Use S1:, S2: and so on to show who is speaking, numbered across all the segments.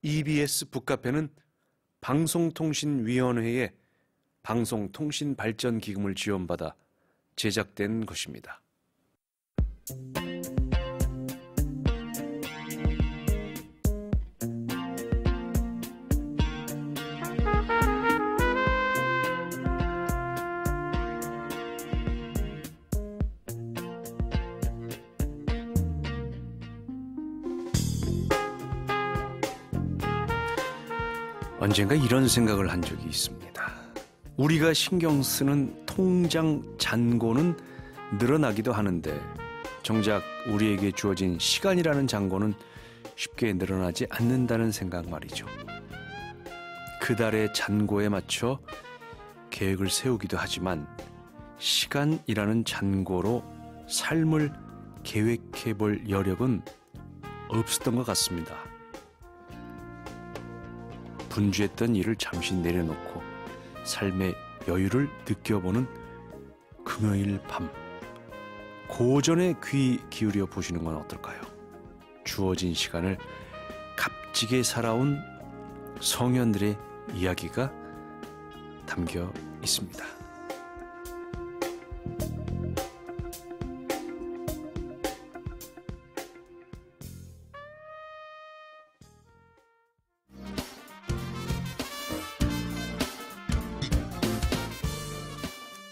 S1: EBS 북카페는 방송통신위원회의 방송통신발전기금을 지원받아 제작된 것입니다. 언젠가 이런 생각을 한 적이 있습니다. 우리가 신경 쓰는 통장 잔고는 늘어나기도 하는데 정작 우리에게 주어진 시간이라는 잔고는 쉽게 늘어나지 않는다는 생각 말이죠. 그달의 잔고에 맞춰 계획을 세우기도 하지만 시간이라는 잔고로 삶을 계획해 볼 여력은 없었던 것 같습니다. 분주했던 일을 잠시 내려놓고 삶의 여유를 느껴보는 금요일 밤, 고전에 귀 기울여 보시는 건 어떨까요? 주어진 시간을 값지게 살아온 성현들의 이야기가 담겨 있습니다.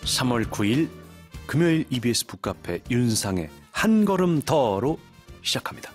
S1: (3월 9일) 금요일 EBS 북카페 윤상의 한 걸음 더로 시작합니다.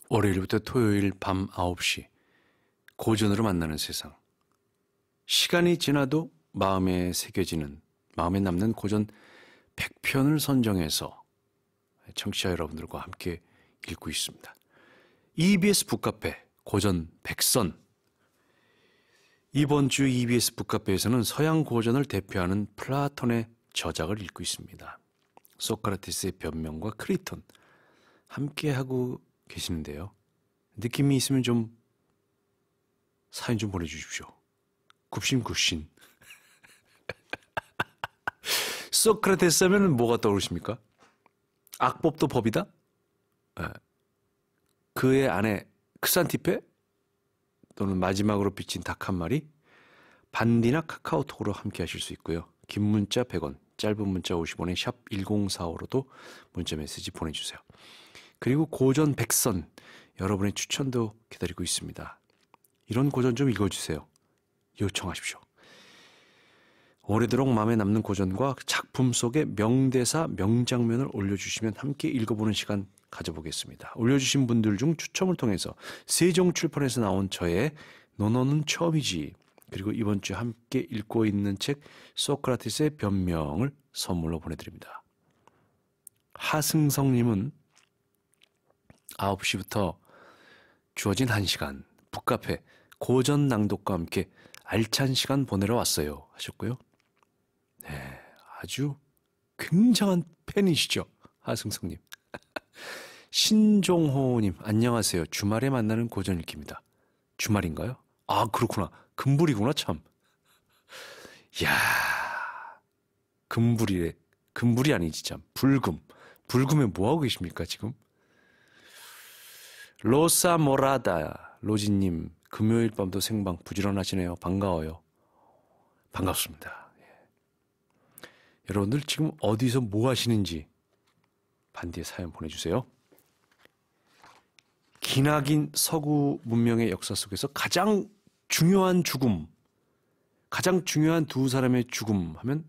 S1: 월요일부터 토요일 밤 9시 고전으로 만나는 세상. 시간이 지나도 마음에 새겨지는, 마음에 남는 고전 100편을 선정해서 청취자 여러분들과 함께 읽고 있습니다. EBS 북카페 고전 100선. 이번 주 EBS 북카페에서는 서양 고전을 대표하는 플라톤의 저작을 읽고 있습니다. 소크라테스의 변명과 크리톤 함께 하고 계시는데요. 느낌이 있으면 좀 사연 좀 보내주십시오. 굽신굽신. 소크라테스 하면 뭐가 떠오르십니까? 악법도 법이다? 그의 아내 크산티페? 또는 마지막으로 비친 닭 한 마리? 반디나 카카오톡으로 함께 하실 수 있고요. 긴 문자 100원, 짧은 문자 50원에 샵 1045로도 문자 메시지 보내주세요. 그리고 고전 백선, 여러분의 추천도 기다리고 있습니다. 이런 고전 좀 읽어주세요. 요청하십시오. 오래도록 마음에 남는 고전과 작품 속의 명대사, 명장면을 올려주시면 함께 읽어보는 시간 가져보겠습니다. 올려주신 분들 중 추첨을 통해서 세종출판에서 나온 저의 너는 처음이지, 그리고 이번 주 함께 읽고 있는 책 소크라테스의 변명을 선물로 보내드립니다. 하승성님은 9시부터 주어진 1시간 북카페 고전 낭독과 함께 알찬 시간 보내러 왔어요 하셨고요. 네, 아주 굉장한 팬이시죠, 하승성님. 신종호님, 안녕하세요. 주말에 만나는 고전 읽기입니다. 주말인가요? 아, 그렇구나. 금불이구나, 참. 이야, 금불이래. 금불이 아니지, 참. 불금. 불금에 뭐하고 계십니까, 지금? 로사 모라다 로지님, 금요일 밤도 생방 부지런하시네요. 반가워요. 반갑습니다. 예. 여러분들 지금 어디서 뭐 하시는지 반디에 사연 보내주세요. 기나긴 서구 문명의 역사 속에서 가장 중요한 죽음, 가장 중요한 두 사람의 죽음 하면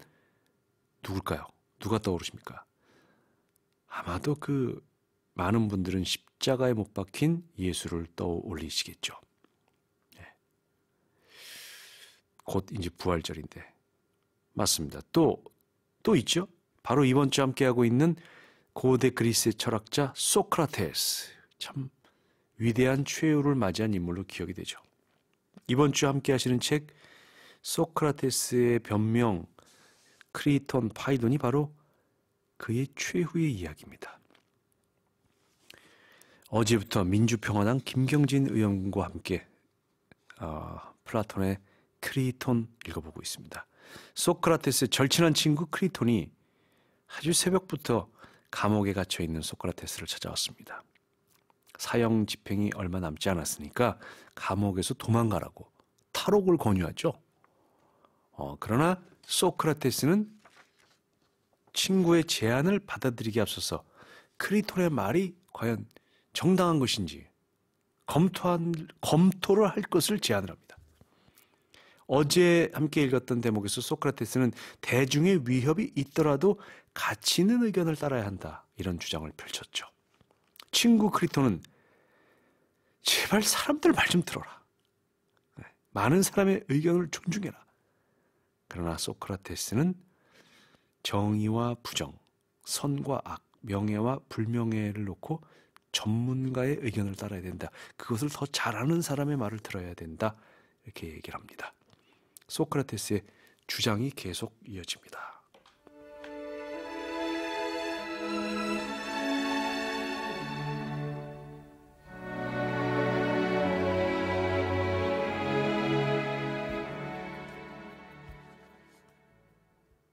S1: 누굴까요? 누가 떠오르십니까? 아마도 많은 분들은 십자가에 못 박힌 예수를 떠올리시겠죠. 네. 곧 이제 부활절인데. 맞습니다. 또 있죠? 바로 이번 주 함께하고 있는 고대 그리스의 철학자 소크라테스. 참 위대한 최후를 맞이한 인물로 기억이 되죠. 이번 주 함께 하시는 책 소크라테스의 변명, 크리톤, 파이돈이 바로 그의 최후의 이야기입니다. 어제부터 민주평화당 김경진 의원과 함께 플라톤의 크리톤 읽어보고 있습니다. 소크라테스의 절친한 친구 크리톤이 아주 새벽부터 감옥에 갇혀있는 소크라테스를 찾아왔습니다. 사형 집행이 얼마 남지 않았으니까 감옥에서 도망가라고 탈옥을 권유하죠. 그러나 소크라테스는 친구의 제안을 받아들이기 앞서서 크리톤의 말이 과연 정당한 것인지 검토를 할 것을 제안을 합니다. 어제 함께 읽었던 대목에서 소크라테스는 대중의 위협이 있더라도 가치 있는 의견을 따라야 한다, 이런 주장을 펼쳤죠. 친구 크리톤은 제발 사람들 말 좀 들어라. 많은 사람의 의견을 존중해라. 그러나 소크라테스는 정의와 부정, 선과 악, 명예와 불명예를 놓고 전문가의 의견을 따라야 된다. 그것을 더 잘하는 사람의 말을 들어야 된다. 이렇게 얘기를 합니다. 소크라테스의 주장이 계속 이어집니다.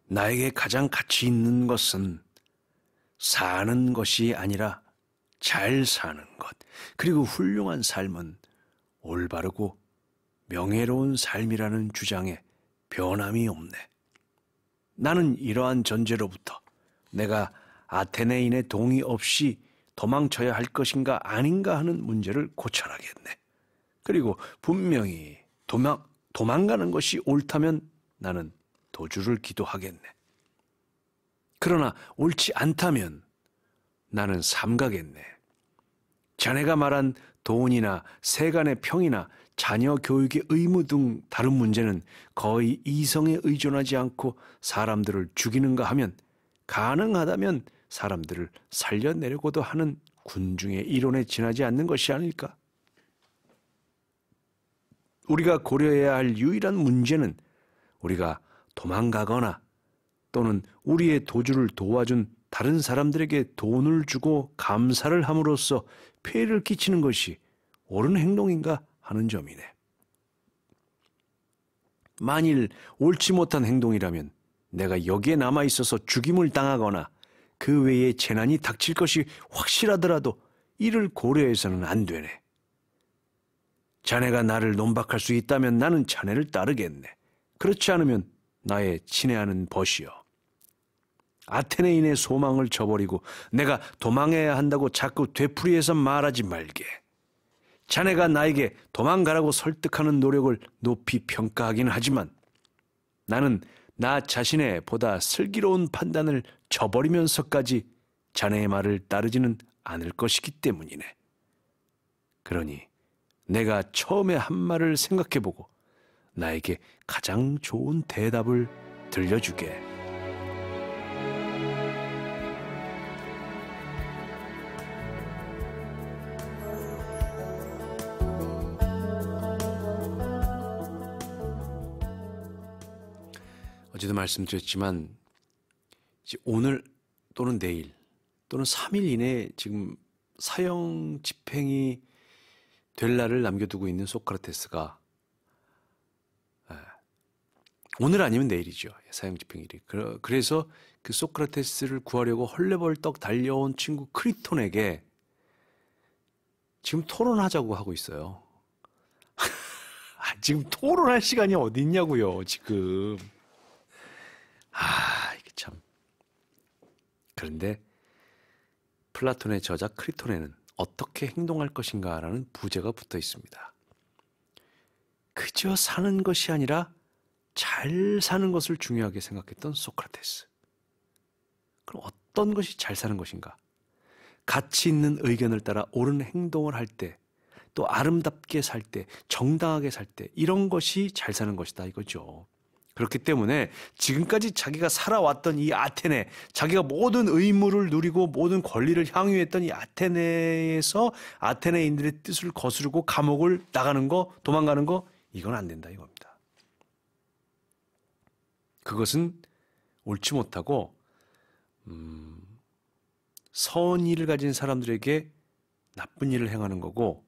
S1: 나에게 가장 가치 있는 것은 사는 것이 아니라 잘 사는 것, 그리고 훌륭한 삶은 올바르고 명예로운 삶이라는 주장에 변함이 없네. 나는 이러한 전제로부터 내가 아테네인의 동의 없이 도망쳐야 할 것인가 아닌가 하는 문제를 고찰하겠네. 그리고 분명히 도망가는 것이 옳다면 나는 도주를 기도하겠네. 그러나 옳지 않다면 나는 삼가겠네. 자네가 말한 돈이나 세간의 평이나 자녀 교육의 의무 등 다른 문제는 거의 이성에 의존하지 않고 사람들을 죽이는가 하면 가능하다면 사람들을 살려내려고도 하는 군중의 이론에 지나지 않는 것이 아닐까? 우리가 고려해야 할 유일한 문제는 우리가 도망가거나 또는 우리의 도주를 도와준 다른 사람들에게 돈을 주고 감사를 함으로써 폐해를 끼치는 것이 옳은 행동인가 하는 점이네. 만일 옳지 못한 행동이라면 내가 여기에 남아있어서 죽임을 당하거나 그 외에 재난이 닥칠 것이 확실하더라도 이를 고려해서는 안 되네. 자네가 나를 논박할 수 있다면 나는 자네를 따르겠네. 그렇지 않으면 나의 친애하는 벗이여. 아테네인의 소망을 저버리고 내가 도망해야 한다고 자꾸 되풀이해서 말하지 말게. 자네가 나에게 도망가라고 설득하는 노력을 높이 평가하긴 하지만 나는 나 자신의 보다 슬기로운 판단을 저버리면서까지 자네의 말을 따르지는 않을 것이기 때문이네. 그러니 내가 처음에 한 말을 생각해보고 나에게 가장 좋은 대답을 들려주게. 어제도 말씀드렸지만 이제 오늘 또는 내일 또는 3일 이내에 지금 사형 집행이 될 날을 남겨두고 있는 소크라테스가 오늘 아니면 내일이죠. 사형 집행일이. 그래서 그 소크라테스를 구하려고 헐레벌떡 달려온 친구 크리톤에게 지금 토론하자고 하고 있어요. 지금 토론할 시간이 어디 있냐고요, 지금. 이게 참. 그런데 플라톤의 저자 크리톤에는 어떻게 행동할 것인가라는 부제가 붙어 있습니다. 그저 사는 것이 아니라 잘 사는 것을 중요하게 생각했던 소크라테스. 그럼 어떤 것이 잘 사는 것인가? 가치 있는 의견을 따라 옳은 행동을 할 때, 또 아름답게 살 때, 정당하게 살 때, 이런 것이 잘 사는 것이다 이거죠. 그렇기 때문에 지금까지 자기가 살아왔던 이 아테네, 자기가 모든 의무를 누리고 모든 권리를 향유했던 이 아테네에서 아테네인들의 뜻을 거스르고 감옥을 나가는 거, 도망가는 거, 이건 안 된다 이겁니다. 그것은 옳지 못하고 선의를 가진 사람들에게 나쁜 일을 행하는 거고,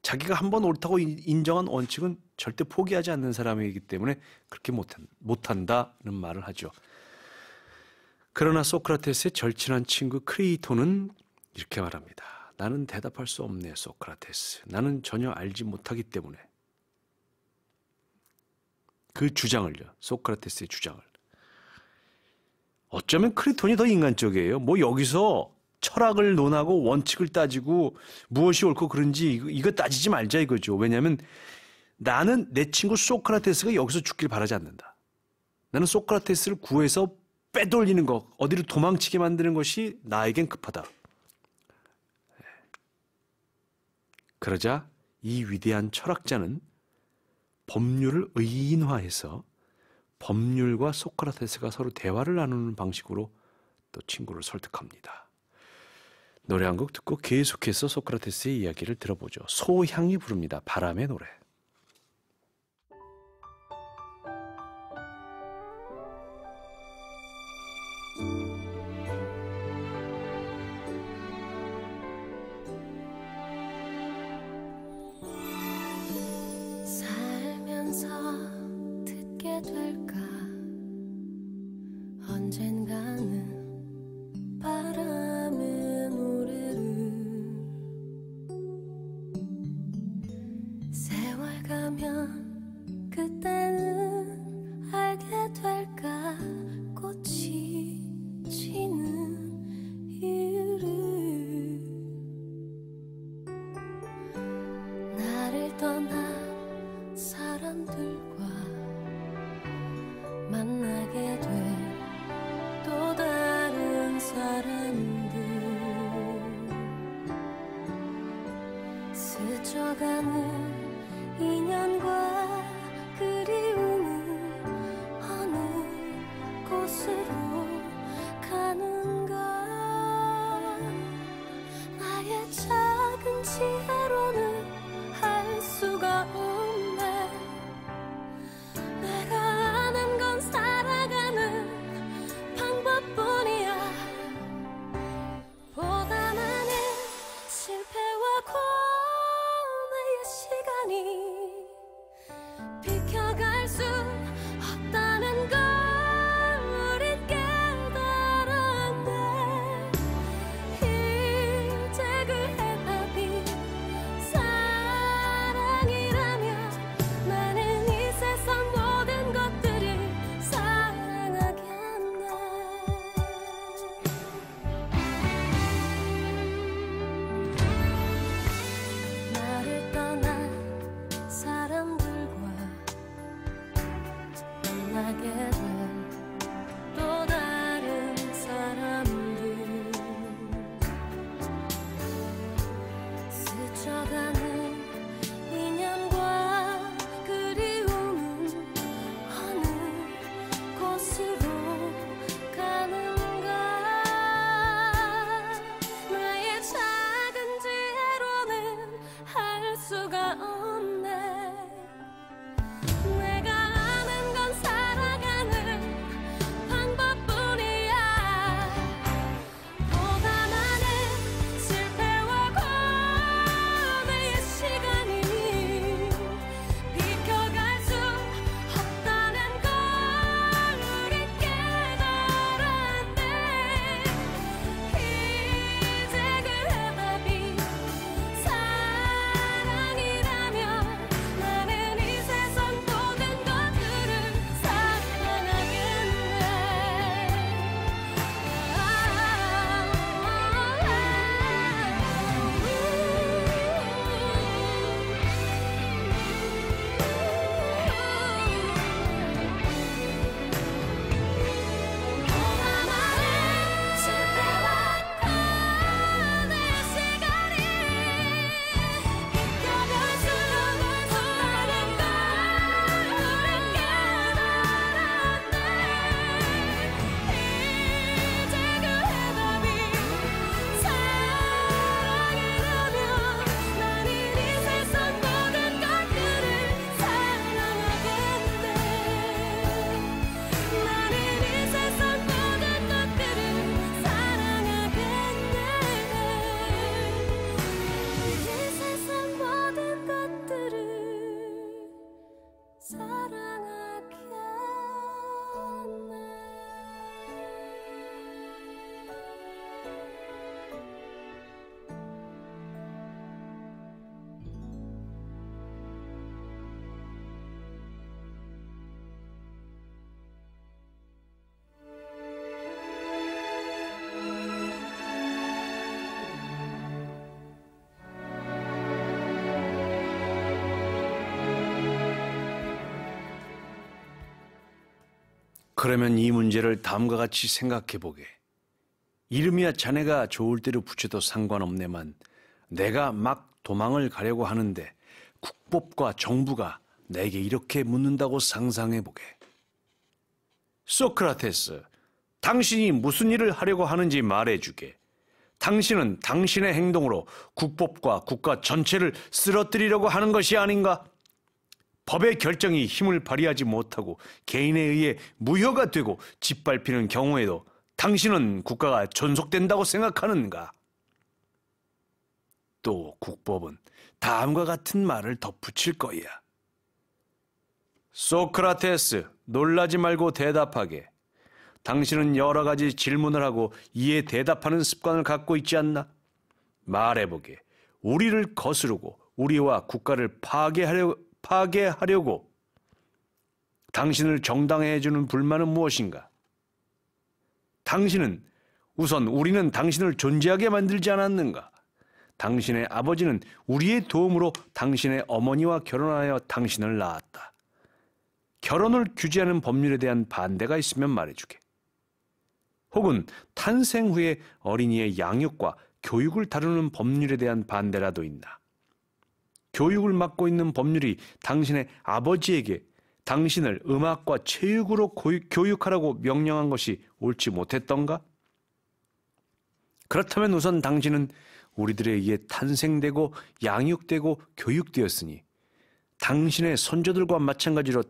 S1: 자기가 한번 옳다고 인정한 원칙은 절대 포기하지 않는 사람이기 때문에 그렇게 못한다는 말을 하죠. 그러나 소크라테스의 절친한 친구 크레이톤은 이렇게 말합니다. 나는 대답할 수 없네, 소크라테스. 나는 전혀 알지 못하기 때문에. 그 주장을요, 소크라테스의 주장을. 어쩌면 크리톤이 더 인간적이에요. 뭐 여기서 철학을 논하고 원칙을 따지고 무엇이 옳고 그른지 이거 따지지 말자 이거죠. 왜냐하면 나는 내 친구 소크라테스가 여기서 죽길 바라지 않는다. 나는 소크라테스를 구해서 빼돌리는 것, 어디로 도망치게 만드는 것이 나에겐 급하다. 그러자 이 위대한 철학자는 법률을 의인화해서 법률과 소크라테스가 서로 대화를 나누는 방식으로 또 친구를 설득합니다. 노래 한 곡 듣고 계속해서 소크라테스의 이야기를 들어보죠. 소향이 부릅니다. 바람의 노래.
S2: 살면서 듣게 될까 언젠가는 바람의 노래를 세월 가면 그때는 알게 될까 꽃이 지는 이유를 나를 떠난 사람들과 만나게 돼 또 다른 사람들 스쳐가는 인연과 그리움은 어느 곳으로 가는가 나의 작은 지혜로는 할 수가 없네 내가 아는 건 살아가는
S1: 그러면 이 문제를 다음과 같이 생각해 보게. 이름이야 자네가 좋을 대로 붙여도 상관없네만 내가 막 도망을 가려고 하는데 국법과 정부가 내게 이렇게 묻는다고 상상해 보게. 소크라테스, 당신이 무슨 일을 하려고 하는지 말해주게. 당신은 당신의 행동으로 국법과 국가 전체를 쓰러뜨리려고 하는 것이 아닌가? 법의 결정이 힘을 발휘하지 못하고 개인에 의해 무효가 되고 짓밟히는 경우에도 당신은 국가가 존속된다고 생각하는가? 또 국법은 다음과 같은 말을 덧붙일 거야. 소크라테스, 놀라지 말고 대답하게. 당신은 여러 가지 질문을 하고 이에 대답하는 습관을 갖고 있지 않나? 말해보게. 우리를 거스르고 우리와 국가를 파괴하려고 당신을 정당해 해주는 불만은 무엇인가? 당신은 우선 우리는 당신을 존재하게 만들지 않았는가? 당신의 아버지는 우리의 도움으로 당신의 어머니와 결혼하여 당신을 낳았다. 결혼을 규제하는 법률에 대한 반대가 있으면 말해주게. 혹은 탄생 후에 어린이의 양육과 교육을 다루는 법률에 대한 반대라도 있나? 교육을 맡고 있는 법률이 당신의 아버지에게 당신을 음악과 체육으로 교육하라고 명령한 것이 옳지 못했던가? 그렇다면 우선 당신은 우리들에 의해 탄생되고 양육되고 교육되었으니 당신의 선조들과 마찬가지로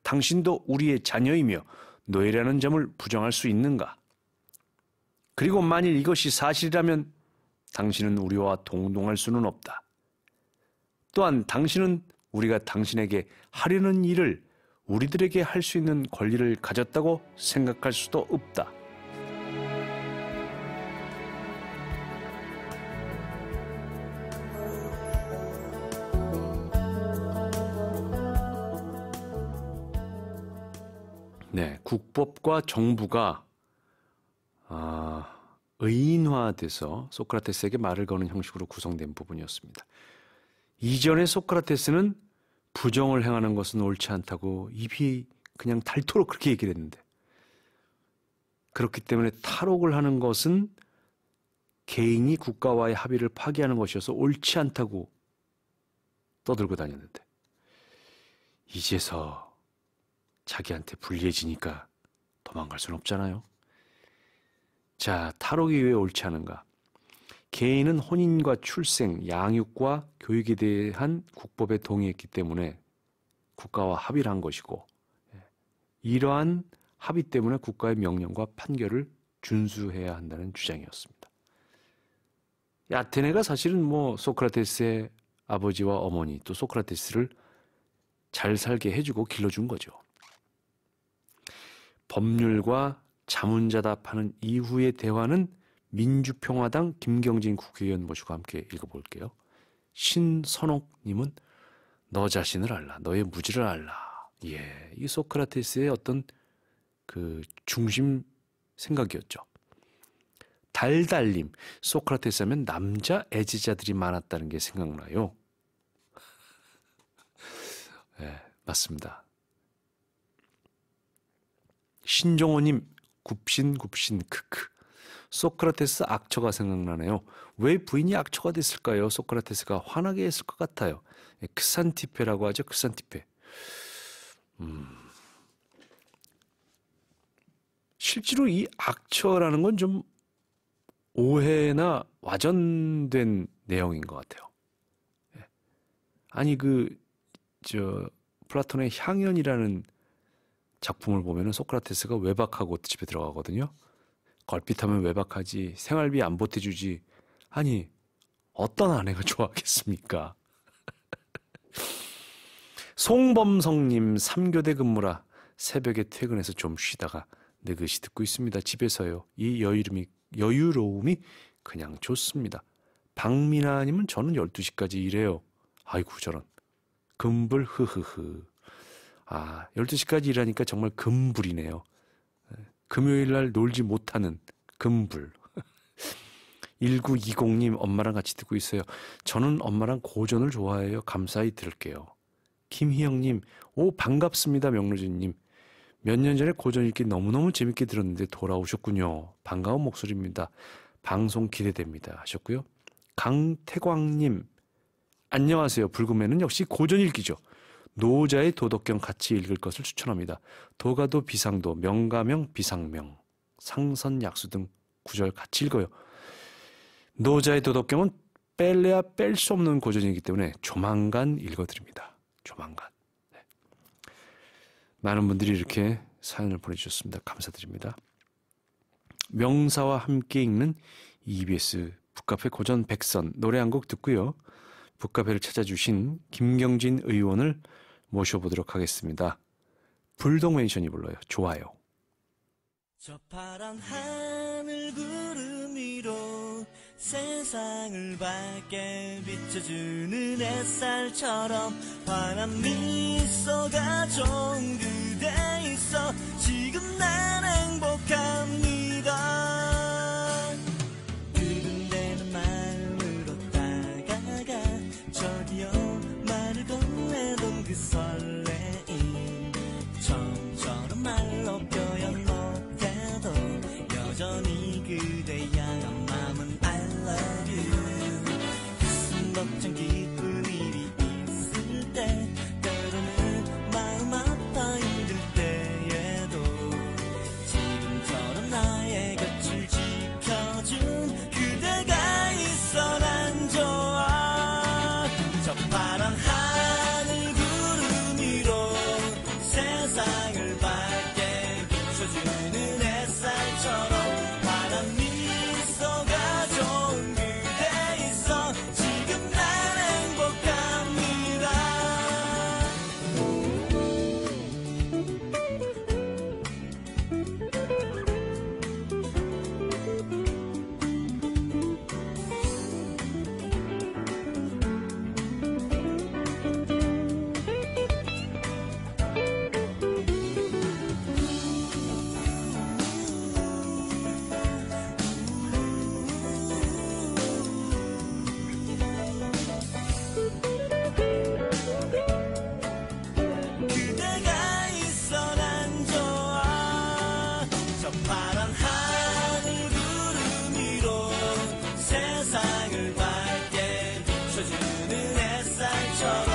S1: 당신도 우리의 자녀이며 노예라는 점을 부정할 수 있는가? 그리고 만일 이것이 사실이라면 당신은 우리와 동동할 수는 없다. 또한 당신은 우리가 당신에게 하려는 일을 우리들에게 할 수 있는 권리를 가졌다고 생각할 수도 없다. 네, 국법과 정부가 의인화돼서 소크라테스에게 말을 거는 형식으로 구성된 부분이었습니다. 이전에 소크라테스는 부정을 행하는 것은 옳지 않다고 입이 그냥 닳도록 그렇게 얘기를 했는데, 그렇기 때문에 탈옥을 하는 것은 개인이 국가와의 합의를 파기하는 것이어서 옳지 않다고 떠들고 다녔는데, 이제서 자기한테 불리해지니까 도망갈 수는 없잖아요. 자, 탈옥이 왜 옳지 않은가? 개인은 혼인과 출생, 양육과 교육에 대한 국법에 동의했기 때문에 국가와 합의를 한 것이고, 이러한 합의 때문에 국가의 명령과 판결을 준수해야 한다는 주장이었습니다. 아테네가 사실은 소크라테스의 아버지와 어머니, 또 소크라테스를 잘 살게 해주고 길러준 거죠. 법률과 자문자답하는 이후의 대화는 민주평화당 김경진 국회의원 모시고 함께 읽어볼게요. 신선옥님은 너 자신을 알라, 너의 무지를 알라. 예, 이 소크라테스의 어떤 그 중심 생각이었죠. 달달님, 소크라테스 하면 남자 애지자들이 많았다는 게 생각나요. 네, 맞습니다. 신종호님, 굽신 크크. 소크라테스 악처가 생각나네요. 왜 부인이 악처가 됐을까요? 소크라테스가 화나게 했을 것 같아요. 크산티페라고 하죠. 크산티페. 실제로 이 악처라는 건 좀 오해나 와전된 내용인 것 같아요. 아니 플라톤의 향연이라는 작품을 보면은 소크라테스가 외박하고 집에 들어가거든요. 걸핏하면 외박하지, 생활비 안 보태주지. 아니, 어떤 아내가 좋아하겠습니까? 송범성님, 3교대 근무라 새벽에 퇴근해서 좀 쉬다가 느긋이 듣고 있습니다. 집에서요. 이 여유로움이 그냥 좋습니다. 박민아님은 저는 12시까지 일해요. 아이고 저런. 금불 흐흐흐. 12시까지 일하니까 정말 금불이네요. 금요일 날 놀지 못하는 금불. 1920님, 엄마랑 같이 듣고 있어요. 저는 엄마랑 고전을 좋아해요. 감사히 들을게요. 김희영님, 오 반갑습니다. 명로진님. 몇 년 전에 고전 읽기 너무너무 재밌게 들었는데 돌아오셨군요. 반가운 목소리입니다. 방송 기대됩니다. 하셨고요. 강태광님, 안녕하세요. 불금에는 역시 고전 읽기죠. 노자의 도덕경 같이 읽을 것을 추천합니다. 도가도 비상도, 명가명 비상명, 상선약수 등 구절 같이 읽어요. 노자의 도덕경은 뺄래야 뺄 수 없는 고전이기 때문에 조만간 읽어드립니다. 조만간. 네. 많은 분들이 이렇게 사연을 보내주셨습니다. 감사드립니다. 명사와 함께 읽는 EBS 북카페 고전 백선 노래 한 곡 듣고요. 북카페를 찾아주신 김경진 의원을 모셔보도록 하겠습니다. 불독맨션이 불러요. 좋아요.
S3: 저 파란 하늘 구름 위로 세상을 밝게 비춰주는 햇살처럼 환한 미소가 좋은 그대 있어 지금 난 행복합니다. 두근대는 마음으로 다가가 저기요 말을 건네던 그 설레임 처음처럼 말로 표현 못해도 여전히 그대 향한 마음은 I love you. 가슴 벅찬 기쁜 일이 있을 때 때로는 마음 아파 힘들 때에도 지금처럼 나의 곁을 지켜준 그대가 있어 난 좋아. 저 파란 하늘 구름 위로 세상을 밝게 비춰주는 햇살처럼 환한 미소가 좋은 그대 있어 지금 난 행복합니다. 그대가 있어 난 좋아. 저 파란 하늘 구름 위로 세상을 밝게 비춰주는 햇살처럼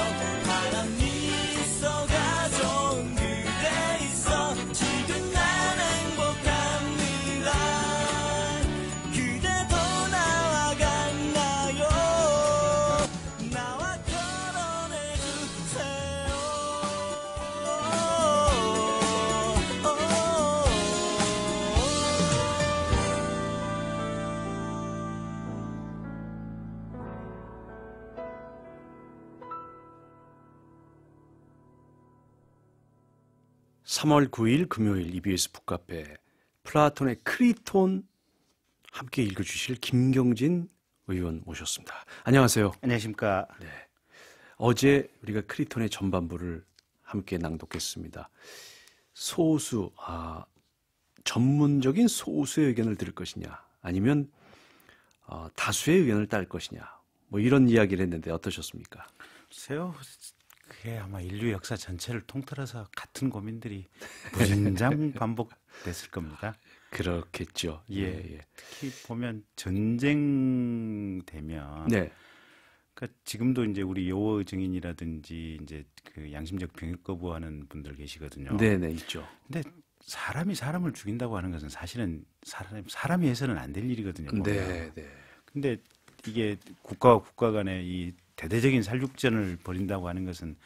S3: 환한 미소가 좋은 그대 있어 지금 난 행복합니다. 그대도 나와 같나요? 나와 결혼해주세요.
S1: 3월 9일 금요일 EBS 북카페 플라톤의 크리톤 함께 읽어주실 김경진 의원 모셨습니다. 안녕하세요.
S4: 안녕하십니까.
S1: 네. 어제 우리가 크리톤의 전반부를 함께 낭독했습니다. 소수, 전문적인 소수의 의견을 들을 것이냐, 아니면 다수의 의견을 딸 것이냐, 뭐 이런 이야기를 했는데 어떠셨습니까?
S4: 글쎄요, 그게 아마 인류 역사 전체를 통틀어서 같은 고민들이 무진장 반복됐을 겁니다.
S1: 그렇겠죠. 예.
S4: 특히 보면 전쟁 되면,
S1: 네.
S4: 그러니까 지금도 이제 우리 요어 증인이라든지 이제 그 양심적 병역 거부하는 분들 계시거든요.
S1: 네네, 있죠.
S4: 근데 사람이 사람을 죽인다고 하는 것은 사실은 사람이 해서는 안 될 일이거든요. 보면.
S1: 네.
S4: 근데 이게 국가와 국가 간의 이 대대적인 살육전을 벌인다고 하는 것은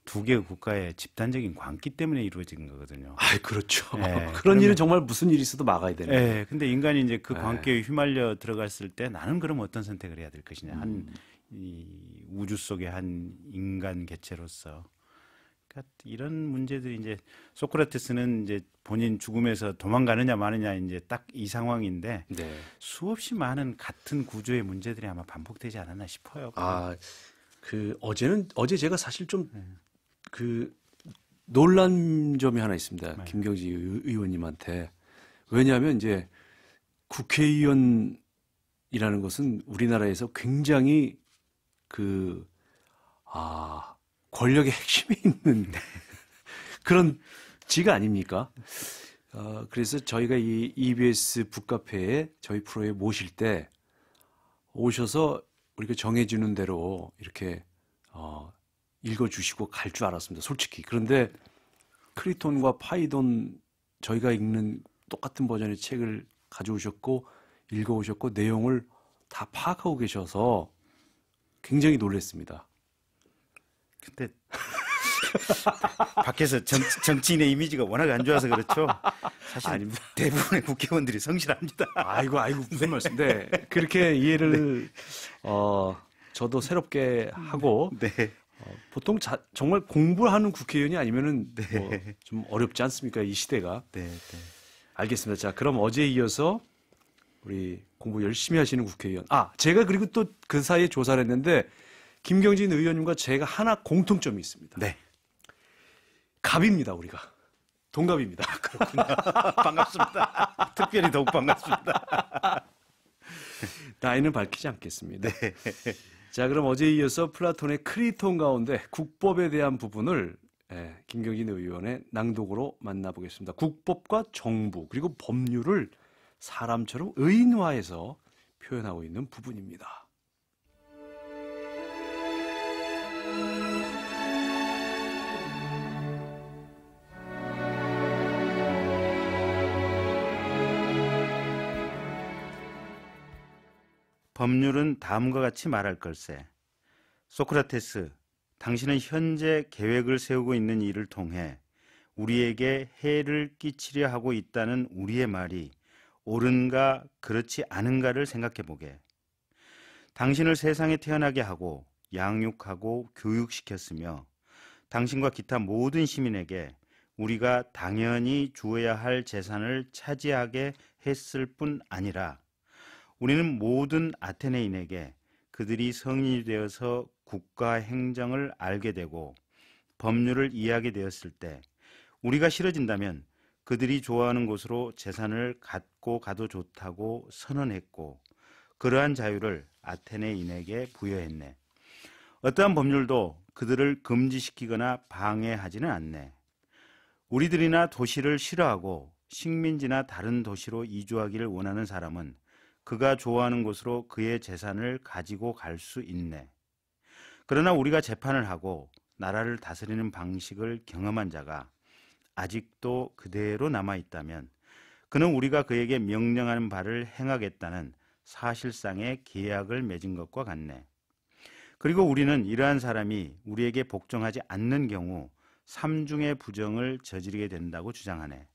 S4: 두 개의 국가의 집단적인 광기 때문에 이루어진 거거든요.
S1: 그렇죠.
S4: 네,
S1: 그런 일은 정말 무슨 일이 있어도 막아야 되는.
S4: 네, 근데 인간이 이제 그
S1: 네.
S4: 광기에 휘말려 들어갔을 때 나는 그럼 어떤 선택을 해야 될 것이냐. 이 우주 속의 한 인간 개체로서. 그러니까 이런 문제들이 이제 소크라테스는 이제 본인 죽음에서 도망가느냐 마느냐 이제 딱 이 상황인데
S1: 네.
S4: 수없이 많은 같은 구조의 문제들이 아마 반복되지 않았나 싶어요.
S1: 어제 제가 사실 좀 놀란 점이 하나 있습니다.
S4: 네.
S1: 김경지 의원님한테. 왜냐하면 이제 국회의원이라는 것은 우리나라에서 굉장히 권력의 핵심에 있는 그런 지가 아닙니까? 그래서 저희가 이 EBS 북카페에 저희 프로에 모실 때 오셔서 우리가 정해주는 대로 이렇게 읽어주시고 갈 줄 알았습니다. 솔직히. 그런데 크리톤과 파이돈 저희가 읽는 똑같은 버전의 책을 가져오셨고 읽어오셨고 내용을 다 파악하고 계셔서 굉장히 놀랐습니다.
S4: 근데 밖에서 정치인의 이미지가 워낙 안 좋아서 그렇죠. 사실
S1: 아닙니다.
S4: 대부분의 국회의원들이 성실합니다.
S1: 아이고 무슨 말씀? 네, 그렇게 이해를 저도 새롭게 하고
S4: 네.
S1: 보통 정말 공부하는 국회의원이 아니면은
S4: 네.
S1: 좀 어렵지 않습니까? 이 시대가.
S4: 네.
S1: 알겠습니다. 자, 그럼 어제에 이어서 우리 공부 열심히 하시는 국회의원. 제가 그리고 또 그 사이에 조사를 했는데 김경진 의원님과 제가 하나 공통점이 있습니다.
S4: 네.
S1: 갑입니다, 우리가. 동갑입니다.
S4: 반갑습니다. 특별히 더욱 반갑습니다.
S1: 나이는 밝히지 않겠습니다. 자, 그럼 어제에 이어서 플라톤의 크리톤 가운데 국법에 대한 부분을 김경진 의원의 낭독으로 만나보겠습니다. 국법과 정부 그리고 법률을 사람처럼 의인화해서 표현하고 있는 부분입니다.
S4: 법률은 다음과 같이 말할 걸세. 소크라테스, 당신은 현재 계획을 세우고 있는 일을 통해 우리에게 해를 끼치려 하고 있다는 우리의 말이 옳은가 그렇지 않은가를 생각해 보게. 당신을 세상에 태어나게 하고 양육하고 교육시켰으며 당신과 기타 모든 시민에게 우리가 당연히 주어야 할 재산을 차지하게 했을 뿐 아니라 우리는 모든 아테네인에게 그들이 성인이 되어서 국가 행정을 알게 되고 법률을 이해하게 되었을 때 우리가 싫어진다면 그들이 좋아하는 곳으로 재산을 갖고 가도 좋다고 선언했고 그러한 자유를 아테네인에게 부여했네. 어떠한 법률도 그들을 금지시키거나 방해하지는 않네. 우리들이나 도시를 싫어하고 식민지나 다른 도시로 이주하기를 원하는 사람은 그가 좋아하는 곳으로 그의 재산을 가지고 갈 수 있네. 그러나 우리가 재판을 하고 나라를 다스리는 방식을 경험한 자가 아직도 그대로 남아있다면 그는 우리가 그에게 명령하는 바를 행하겠다는 사실상의 계약을 맺은 것과 같네. 그리고 우리는 이러한 사람이 우리에게 복종하지 않는 경우 3중의 부정을 저지르게 된다고 주장하네.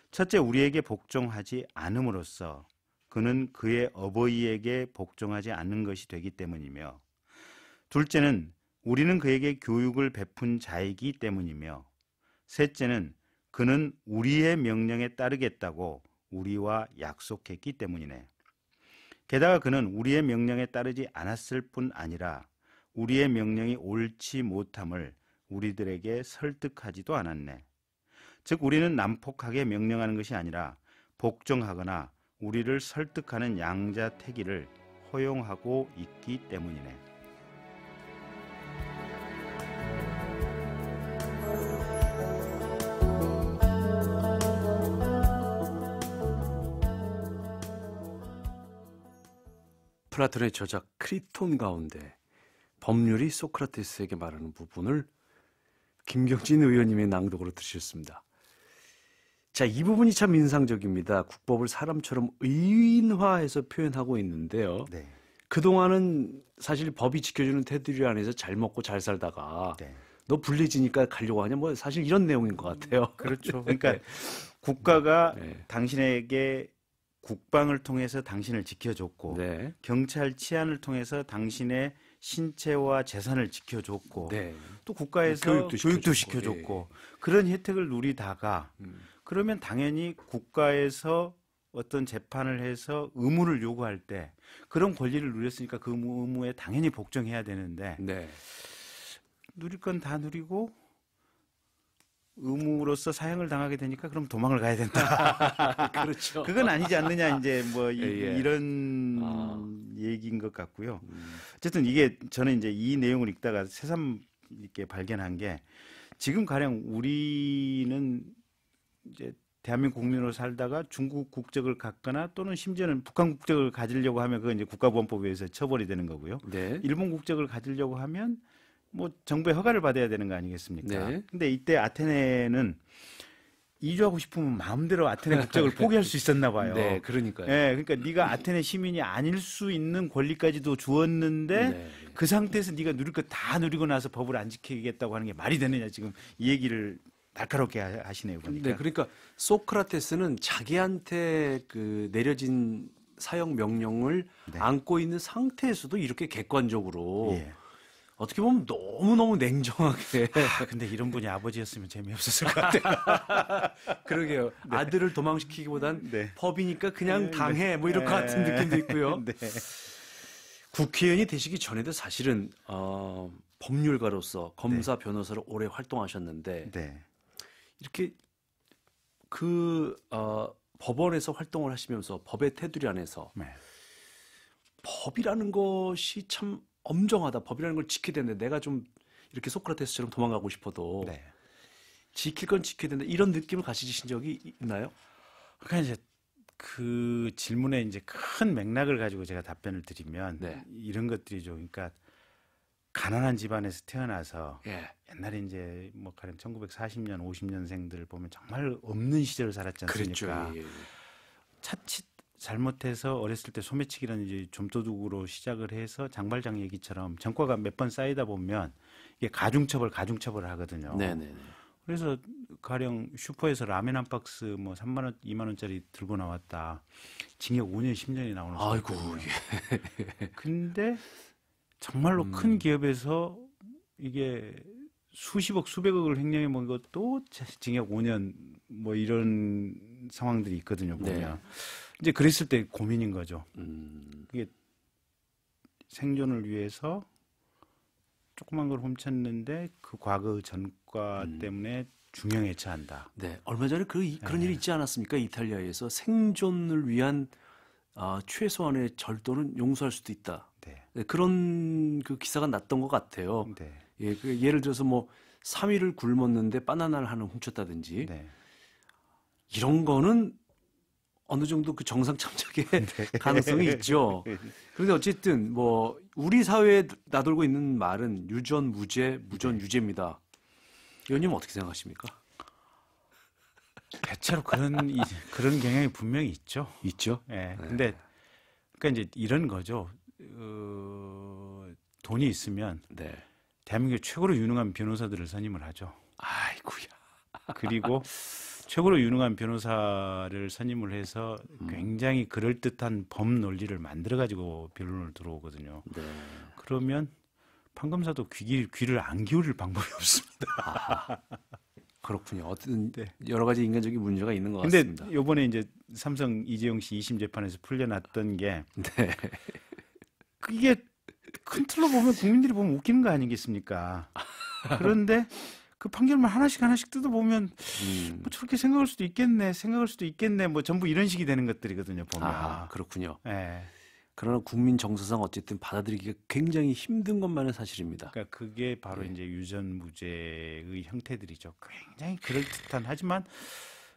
S4: 첫째, 우리에게 복종하지 않음으로써 그는 그의 어버이에게 복종하지 않는 것이 되기 때문이며 둘째는 우리는 그에게 교육을 베푼 자이기 때문이며 셋째는 그는 우리의 명령에 따르겠다고 우리와 약속했기 때문이네. 게다가 그는 우리의 명령에 따르지 않았을 뿐 아니라 우리의 명령이 옳지 못함을 우리들에게 설득하지도 않았네. 즉 우리는 난폭하게 명령하는 것이 아니라 복종하거나 우리를 설득하는 양자택일을 허용하고 있기 때문이네.
S1: 플라톤의 저작 크리톤 가운데 법률이 소크라테스에게 말하는 부분을 김경진 의원님의 낭독으로 들으셨습니다. 자, 이 부분이 참 인상적입니다. 국법을 사람처럼 의인화해서 표현하고 있는데요.
S4: 네.
S1: 그동안은 사실 법이 지켜주는 테두리 안에서 잘 먹고 잘 살다가
S4: 네.
S1: 너 불리지니까 가려고 하냐 뭐 사실 이런 내용인 것 같아요.
S4: 그렇죠. 그러니까 국가가
S1: 네.
S4: 당신에게 국방을 통해서 당신을 지켜줬고
S1: 네.
S4: 경찰 치안을 통해서 당신의 신체와 재산을 지켜줬고
S1: 네.
S4: 또 국가에서
S1: 교육도
S4: 교육도
S1: 시켜줬고,
S4: 시켜줬고 그런 혜택을 누리다가 그러면 당연히 국가에서 어떤 재판을 해서 의무를 요구할 때 그런 권리를 누렸으니까 그 의무에 당연히 복종해야 되는데
S1: 네.
S4: 누릴 건 다 누리고 의무로서 사형을 당하게 되니까 그럼 도망을 가야 된다.
S1: 그렇죠.
S4: 그건 아니지 않느냐 이제 뭐
S1: 예.
S4: 이런 얘기인 것 같고요. 어쨌든 이게 저는 이제 이 내용을 읽다가 새삼 이렇게 발견한 게 지금 가령 우리는 이제 대한민국 국민으로 살다가 중국 국적을 갖거나 또는 심지어는 북한 국적을 가지려고 하면 그건 이제 국가보안법에 의해서 처벌이 되는 거고요.
S1: 네.
S4: 일본 국적을 가지려고 하면 뭐 정부의 허가를 받아야 되는 거 아니겠습니까?
S1: 네.
S4: 근데 이때 아테네는 이주하고 싶으면 마음대로 아테네 국적을 포기할 수 있었나 봐요.
S1: 네, 그러니까요.
S4: 예, 그러니까 네가 아테네 시민이 아닐 수 있는 권리까지도 주었는데
S1: 네.
S4: 그 상태에서 네가 누릴 거 다 누리고 나서 법을 안 지키겠다고 하는 게 말이 되느냐 지금 이 얘기를 날카롭게 하시네요 보니까.
S1: 네, 그러니까 소크라테스는 자기한테 그 내려진 사형 명령을
S4: 네.
S1: 안고 있는 상태에서도 이렇게 객관적으로
S4: 예.
S1: 어떻게 보면 너무너무 냉정하게
S4: 근데 이런 분이 아버지였으면 재미없었을 것 같아요.
S1: 그러게요. 아들을 도망시키기보단
S4: 네.
S1: 법이니까 그냥 당해 뭐 이럴 것 같은 느낌도 있고요.
S4: 네.
S1: 국회의원이 되시기 전에도 사실은 법률가로서 검사 변호사로 오래 활동하셨는데
S4: 네.
S1: 이렇게 법원에서 활동을 하시면서 법의 테두리 안에서
S4: 네.
S1: 법이라는 것이 참 엄정하다. 법이라는 걸 지켜야 되는데 내가 좀 이렇게 소크라테스처럼 도망가고 싶어도
S4: 네.
S1: 지킬 건 지켜야 된다. 이런 느낌을 가지신 적이 있나요?
S4: 그러니까 이제 그 질문에 이제 큰 맥락을 가지고 제가 답변을 드리면
S1: 네.
S4: 이런 것들이죠. 그러니까 가난한 집안에서 태어나서
S1: 예.
S4: 옛날에 이제 뭐 가령 1940년, 50년생들 보면 정말 없는 시절을 살았지
S1: 그랬죠.
S4: 않습니까?
S1: 예.
S4: 자칫 잘못해서 어렸을 때 소매치기라는 이제 좀도둑으로 시작을 해서 장발장 얘기처럼 전과가 몇 번 쌓이다 보면 이게 가중처벌을 하거든요.
S1: 네네.
S4: 그래서 가령 슈퍼에서 라면 한 박스 뭐 3만 원, 2만 원짜리 들고 나왔다. 징역 5년, 10년이 나오는 수가
S1: 아이고.
S4: 있거든요.
S1: 예.
S4: 근데 정말로 큰 기업에서 이게 수십억, 수백억을 횡령해 먹은 것도 징역 5년 뭐 이런 상황들이 있거든요. 보면
S1: 네.
S4: 이제 그랬을 때 고민인 거죠.
S1: 음.
S4: 이게 생존을 위해서 조그만 걸 훔쳤는데 그 과거 전과 때문에 중형에 처한다.
S1: 네. 얼마 전에 그런 일이 있지 않았습니까? 이탈리아에서 생존을 위한 최소한의 절도는 용서할 수도 있다.
S4: 네.
S1: 네, 그런 그 기사가 났던 것 같아요.
S4: 네.
S1: 예, 예를 들어서 뭐 3일을 굶었는데 바나나를 하나 훔쳤다든지
S4: 네.
S1: 이런 거는 어느 정도 그 정상 참작의 가능성이 있죠. 그런데 어쨌든 뭐 우리 사회에 나돌고 있는 말은 유전 무죄, 무전 유죄입니다. 의원님 어떻게 생각하십니까?
S4: 대체로 그런 경향이 분명히 있죠.
S1: 있죠.
S4: 예. 근데 그러니까 이제 이런 거죠. 돈이 있으면
S1: 네.
S4: 대한민국 최고로 유능한 변호사들을 선임을 하죠.
S1: 아이고야.
S4: 그리고 최고로 유능한 변호사를 선임을 해서 굉장히 그럴듯한 법 논리를 만들어 가지고 변론을 들어오거든요.
S1: 네.
S4: 그러면 판검사도 귀를 안 기울일 방법이 없습니다.
S1: 아하. 그렇군요. 어떤
S4: 네.
S1: 여러 가지 인간적인 문제가 있는 것
S4: 근데
S1: 같습니다.
S4: 요번에 이제 삼성 이재용 씨 2심 재판에서 풀려났던 게
S1: 네.
S4: 이게 큰 틀로 보면 국민들이 보면 웃기는 거 아니겠습니까? 그런데 그 판결만 하나씩 뜯어보면 뭐 저렇게 생각할 수도 있겠네 뭐 전부 이런 식이 되는 것들이거든요 보면.
S1: 아, 그렇군요.
S4: 예.
S1: 그러나 국민 정서상 어쨌든 받아들이기가 굉장히 힘든 것만은 사실입니다.
S4: 그러니까 그게 바로 이제 유전 무죄의 형태들이죠. 굉장히 그럴듯한 하지만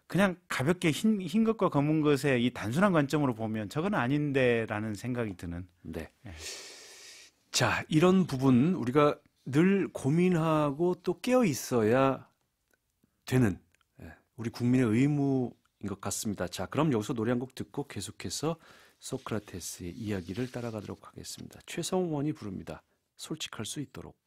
S4: 그냥 가볍게 흰 것과 검은 것의 이 단순한 관점으로 보면 저건 아닌데라는 생각이 드는.
S1: 네.
S4: 네.
S1: 자, 이런 부분 우리가 늘 고민하고 또 깨어 있어야 되는 우리 국민의 의무인 것 같습니다. 자, 그럼 여기서 노래 한 곡 듣고 계속해서 소크라테스의 이야기를 따라가도록 하겠습니다. 최성원이 부릅니다. 솔직할 수 있도록.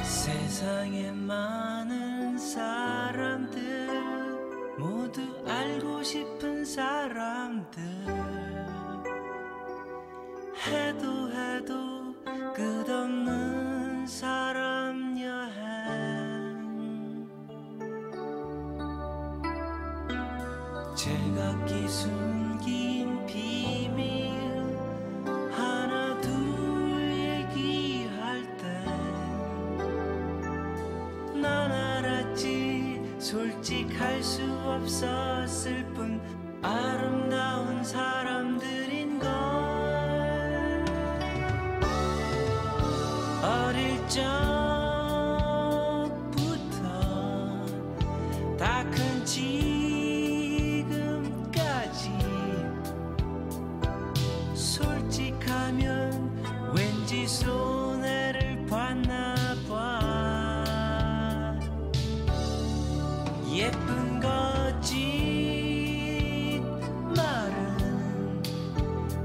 S3: 세상에 많은 사람들 모두 알고 싶은 사람들 해도 끝없는 사람 여행 제각기 숨긴 비밀 하나 둘 얘기할 때 없었을 뿐 아름다운 사람들인걸. 어릴 적부터 다 큰 지금까지 솔직하면 왠지 손해를 봤나 봐. 예쁜 거짓 말은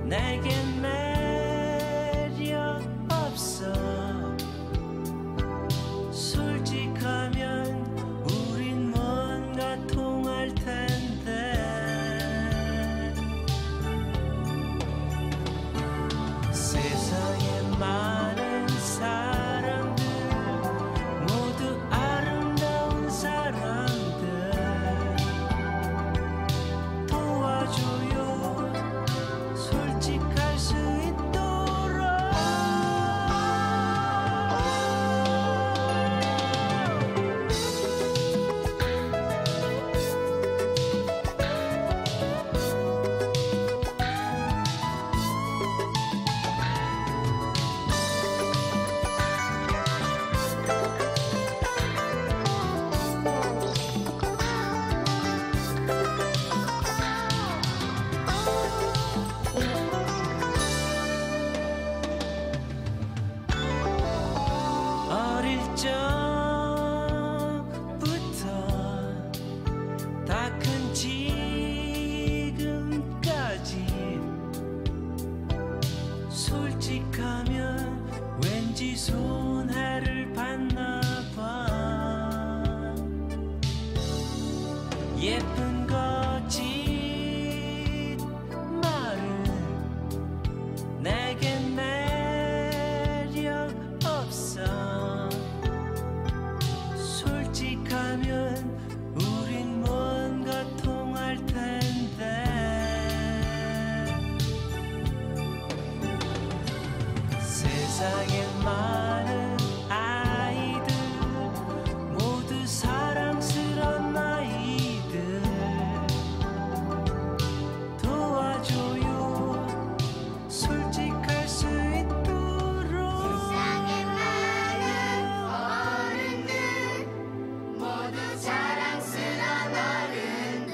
S3: 내겐 매력 없어. 솔직하면 우린 뭔가 통할 텐데. 세상에 많은 사람들 모두 아름다운 사람들 도와줘요. 솔직할 수 있도록. 어릴 적부터 다 큰 지금까지 솔직하면 왠지 손해를 봤나 봐. 예쁜 거짓 말은 내겐 매력 없어. 솔직하면 우린 뭔가 통할 텐데. 세상에 많은 아이들 모두 사랑스런 아이들 도와줘요. 솔직할 수 있도록.
S5: 세상에 많은 어른들 모두 자랑스러운 어른들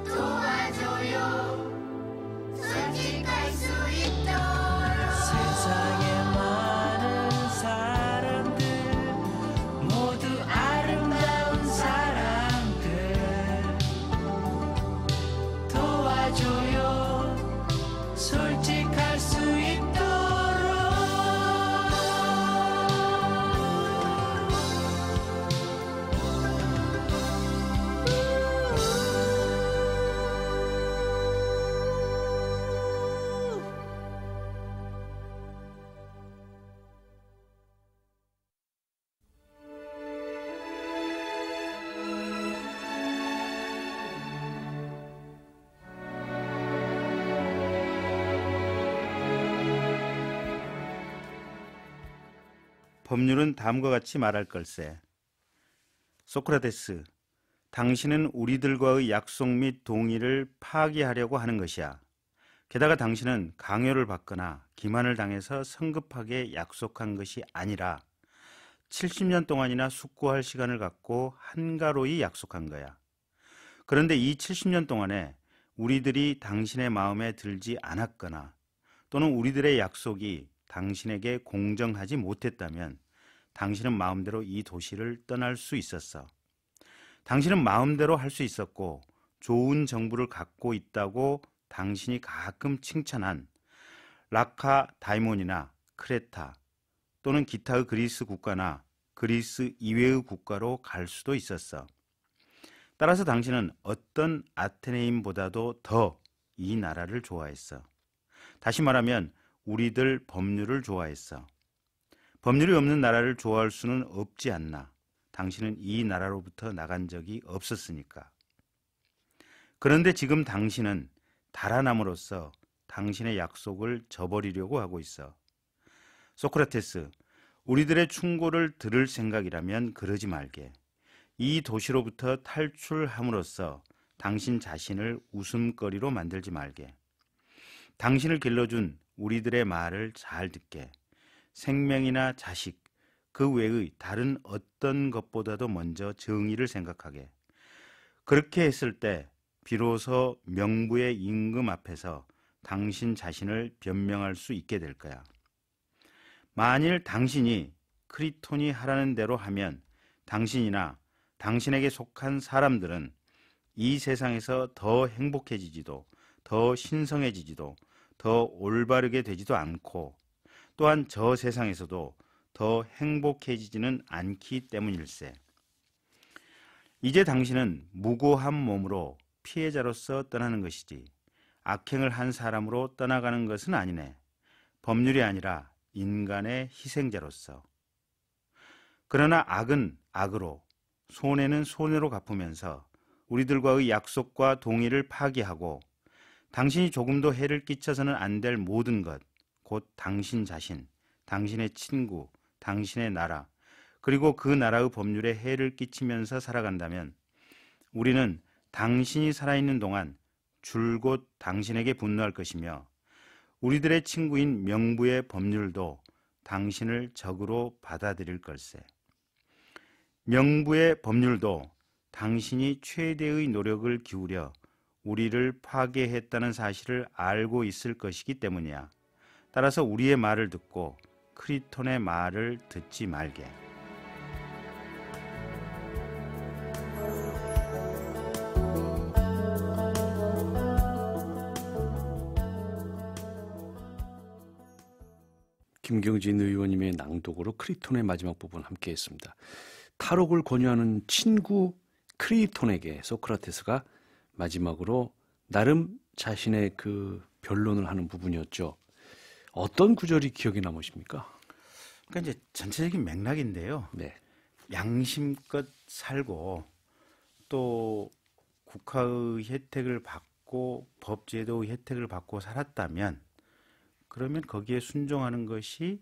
S5: 도와줘요. 솔직할 수 있도록.
S3: 세상에 많은 사람들 모두 아름다운 사람들 도와줘요. 솔직할 수 있도록.
S4: 법률은 다음과 같이 말할 걸세. 소크라테스, 당신은 우리들과의 약속 및 동의를 파기하려고 하는 것이야. 게다가 당신은 강요를 받거나 기만을 당해서 성급하게 약속한 것이 아니라 70년 동안이나 숙고할 시간을 갖고 한가로이 약속한 거야. 그런데 이 70년 동안에 우리들이 당신의 마음에 들지 않았거나 또는 우리들의 약속이 당신에게 공정하지 못했다면 당신은 마음대로 이 도시를 떠날 수 있었어. 당신은 마음대로 할 수 있었고 좋은 정부를 갖고 있다고 당신이 가끔 칭찬한 라카 다이몬이나 크레타 또는 기타의 그리스 국가나 그리스 이외의 국가로 갈 수도 있었어. 따라서 당신은 어떤 아테네인보다도 더 이 나라를 좋아했어. 다시 말하면 우리들 법률을 좋아했어. 법률이 없는 나라를 좋아할 수는 없지 않나. 당신은 이 나라로부터 나간 적이 없었으니까. 그런데 지금 당신은 달아남으로써 당신의 약속을 저버리려고 하고 있어. 소크라테스, 우리들의 충고를 들을 생각이라면 그러지 말게. 이 도시로부터 탈출함으로써 당신 자신을 웃음거리로 만들지 말게. 당신을 길러준 우리들의 말을 잘 듣게. 생명이나 자식, 그 외의 다른 어떤 것보다도 먼저 정의를 생각하게. 그렇게 했을 때 비로소 명부의 임금 앞에서 당신 자신을 변명할 수 있게 될 거야. 만일 당신이 크리톤이 하라는 대로 하면 당신이나 당신에게 속한 사람들은 이 세상에서 더 행복해지지도, 더 신성해지지도, 더 올바르게 되지도 않고 또한 저 세상에서도 더 행복해지지는 않기 때문일세. 이제 당신은 무고한 몸으로 피해자로서 떠나는 것이지 악행을 한 사람으로 떠나가는 것은 아니네. 법률이 아니라 인간의 희생자로서. 그러나 악은 악으로, 손해는 손해로 갚으면서 우리들과의 약속과 동의를 파기하고 당신이 조금도 해를 끼쳐서는 안 될 모든 것, 곧 당신 자신, 당신의 친구, 당신의 나라, 그리고 그 나라의 법률에 해를 끼치면서 살아간다면 우리는 당신이 살아있는 동안 줄곧 당신에게 분노할 것이며 우리들의 친구인 명부의 법률도 당신을 적으로 받아들일 걸세. 명부의 법률도 당신이 최대의 노력을 기울여 우리를 파괴했다는 사실을 알고 있을 것이기 때문이야. 따라서 우리의 말을 듣고 크리톤의 말을 듣지 말게.
S1: 김경진 의원님의 낭독으로 크리톤의 마지막 부분 함께했습니다. 탈옥을 권유하는 친구 크리톤에게 소크라테스가 마지막으로 나름 자신의 그 변론을 하는 부분이었죠. 어떤 구절이 기억에 남으십니까?
S4: 그러니까 이제 전체적인 맥락인데요.
S1: 네.
S4: 양심껏 살고 또 국가의 혜택을 받고 법제도의 혜택을 받고 살았다면 그러면 거기에 순종하는 것이